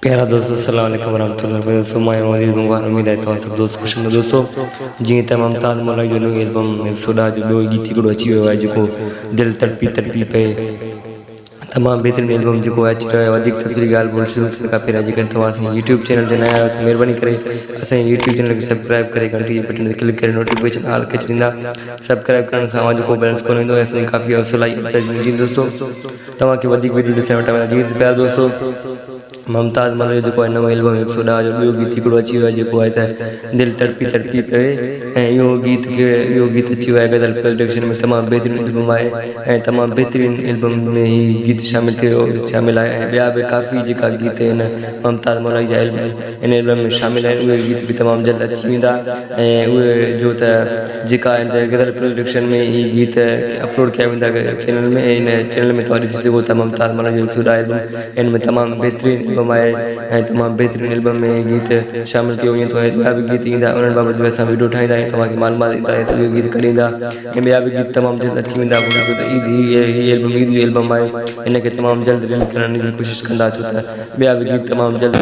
प्यारा दोस्तों अस्सलाम वालेकुम वरहमतुल्लाहि वबरकातुहू। मैं मजीद मुबारक उम्मीद है तव्हां सभु दोस्त ख़ुश हूंदा। दोस्तों जीअं त मुमताज़ मलिक जो न्यू एल्बम 110 जो ॿियो गीत हिकिड़ो अची वियो आहे जेको दिलि तड़पी तड़पी पए, तमामु बहितरीनु एल्बम जेको अची रहियो आहे। वधीक तफ़सीली ॻाल्हि ॿोल शुरू थियण खां पहिरियों जेकर तव्हां असांजे यूट्यूब चैनल ते नया आहियो त महिरबानी करे असांजे यूट्यूब चैनल खे सब्सक्राइब करे घंटी जे बटन ते क्लिक करे नोटिफिकेशन ऑल खे छॾींदा। सब्सक्राइब करण सां आवाज़ को बैलेंस कोन ईंदो ऐं असांजी काफ़ी हौसला जी दोस्तों तव्हांखे वधीक वीडियो ॾिसण वटां जीअं त प्यारा दोस्तों मुमताज़ मलिक जो जेको आहे नओं एल्बम 110 जो ॿियो गीत हिकिड़ो अची वियो आहे जेको आहे त दिलि तड़पी तड़पी पए, ऐं इहो गीत अची वियो आहे गदर प्रोडक्शन में। तमामु बहितरीनु एल्बम आहे ऐं तमामु बहितरीनु एल्बम में ही गीत शामिल आहे ऐं ॿिया बि काफ़ी जेका गीत आहिनि मुमताज़ मलिक जा इन एल्बम में शामिल आहिनि। उहे गीत बि तमामु जल्द अची वेंदा ऐं उहे जो त जेका आहिनि गदर प्रोडक्शन में ही गीत अपलोड कया वेंदा चैनल में। इन चैनल में तव्हां ॾिसी सघो था मुमताज़ मलिक जो 110 एल्बम इन में तमामु बहितरीनु एल्बम आहे ऐं तमामु बहितरीनु एल्बम में गीत शामिल कयो वेंदो आहे। ॿिया बि गीत ईंदा उन्हनि बाबति बि असां वीडियो ठाहींदा आहियूं, तव्हांखे मालूमात ॾींदा आहियूं त उहे गीत कॾहिं ईंदा ऐं ॿिया बि गीत तमामु जल्द अची वेंदा। हीअ एल्बम ईद जो एल्बम आहे, हिन खे तमामु जल्द रिलीज़ करण जी कोशिशि कंदा छो त ॿिया बि गीत तमामु जल्द